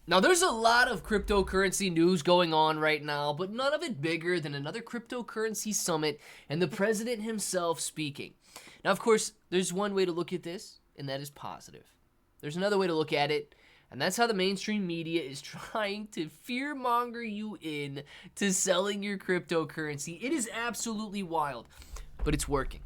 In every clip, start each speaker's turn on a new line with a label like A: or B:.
A: Now, there's a lot of cryptocurrency news going on right now, but none of it bigger than another cryptocurrency summit and the president himself speaking. Now, of course, there's one way to look at this, and that is positive. There's another way to look at it, and that's how the mainstream media is trying to fear-monger you in to selling your cryptocurrency. It is absolutely wild, but it's working.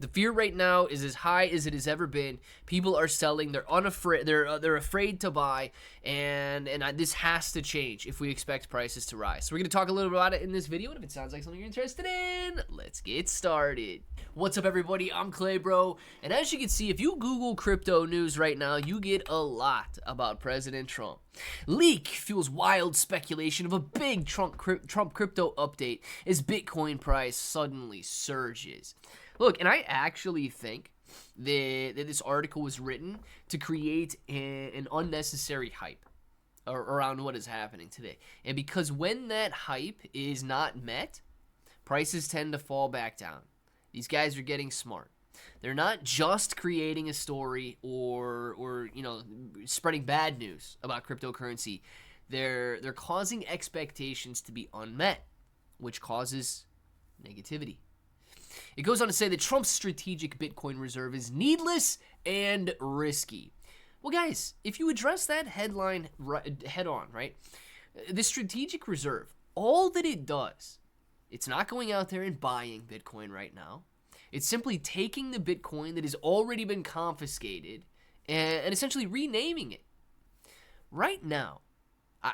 A: The fear right now is as high as it has ever been. People are selling. They're unafraid. They're afraid to buy, and this has to change if we expect prices to rise. So we're gonna talk a little bit about it in this video, and if it sounds like something you're interested in, let's get started. What's up, everybody? I'm Clay, bro, and as you can see, if you Google crypto news right now, you get a lot about President Trump. Leak fuels wild speculation of a big Trump crypto update as Bitcoin price suddenly surges. Look, and I actually think that this article was written to create an unnecessary hype around what is happening today. And because when that hype is not met, prices tend to fall back down. These guys are getting smart. They're not just creating a story or spreading bad news about cryptocurrency. They're causing expectations to be unmet, which causes negativity. It goes on to say that Trump's strategic Bitcoin reserve is needless and risky. Well, guys, if you address that headline head on, right? The strategic reserve, all that it does, it's not going out there and buying Bitcoin right now. It's simply taking the Bitcoin that has already been confiscated and essentially renaming it. Right now,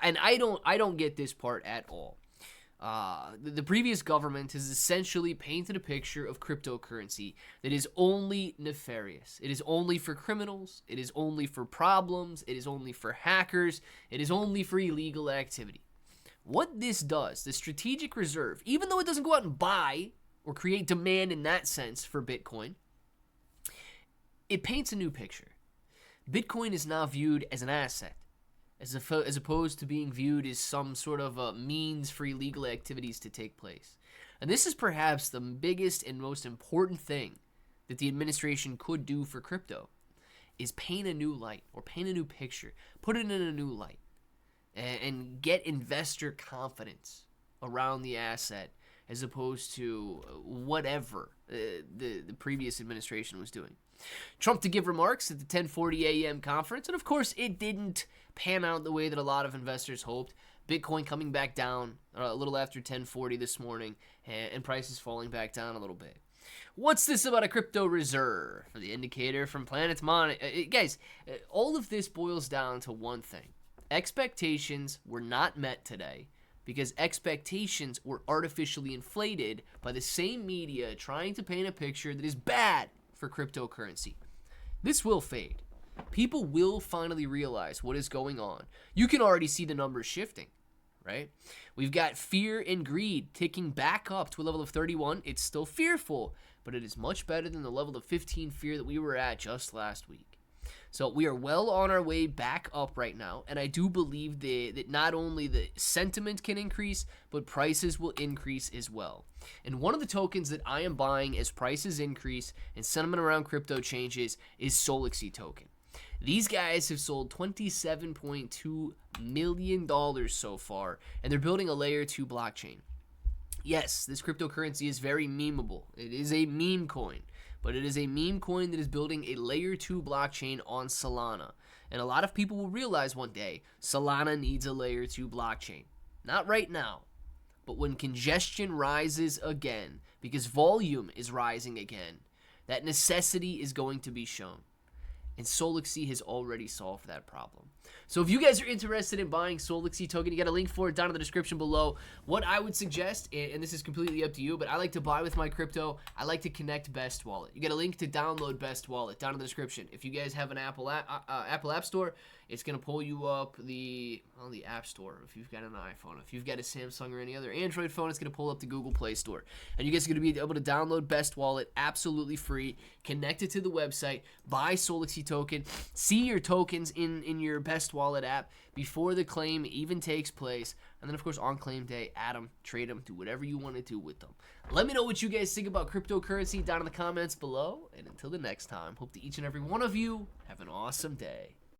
A: and I don't get this part at all. The previous government has essentially painted a picture of cryptocurrency that is only nefarious. It is only for criminals. It is only for problems. It is only for hackers. It is only for illegal activity. What this does, the strategic reserve, even though it doesn't go out and buy or create demand in that sense for Bitcoin, it paints a new picture. Bitcoin is now viewed as an asset, as opposed to being viewed as some sort of a means for illegal activities to take place. And this is perhaps the biggest and most important thing that the administration could do for crypto, is paint a new light or paint a new picture, put it in a new light, and get investor confidence around the asset as opposed to whatever the previous administration was doing. Trump to give remarks at the 10:40 a.m. conference, and of course it didn't pan out the way that a lot of investors hoped. Bitcoin coming back down a little after 10:40 this morning, and prices falling back down a little bit. What's this about a crypto reserve? The indicator from Planet's guys, all of this boils down to one thing. Expectations were not met today because expectations were artificially inflated by the same media trying to paint a picture that is bad for cryptocurrency. This will fade. People will finally realize what is going on. You can already see the numbers shifting, right? We've got fear and greed ticking back up to a level of 31. It's still fearful, but it is much better than the level of 15 fear that we were at just last week. So we are well on our way back up right now, and I do believe that not only the sentiment can increase, but prices will increase as well. And one of the tokens that I am buying as prices increase and sentiment around crypto changes is Solixi token. These guys have sold $27.2 million so far, and they're building a layer 2 blockchain. Yes, this cryptocurrency is very memeable. It is a meme coin, but it is a meme coin that is building a layer 2 blockchain on Solana. And a lot of people will realize one day Solana needs a layer 2 blockchain. Not right now, but when congestion rises again, because volume is rising again, that necessity is going to be shown. And Solixi has already solved that problem. So if you guys are interested in buying Solixi token, you got a link for it down in the description below. What I would suggest, and this is completely up to you, but I like to buy with my crypto. I like to connect Best Wallet. You got a link to download Best Wallet down in the description. If you guys have an Apple App Store, it's going to pull you up the App Store if you've got an iPhone. If you've got a Samsung or any other Android phone, it's going to pull up the Google Play Store. And you guys are going to be able to download Best Wallet absolutely free, connect it to the website, buy Solixi token, see your tokens in your Best Wallet app before the claim even takes place, and then of course on claim day, add them, trade them, do whatever you want to do with them. Let me know what you guys think about cryptocurrency down in the comments below, and until the next time, hope that each and every one of you have an awesome day.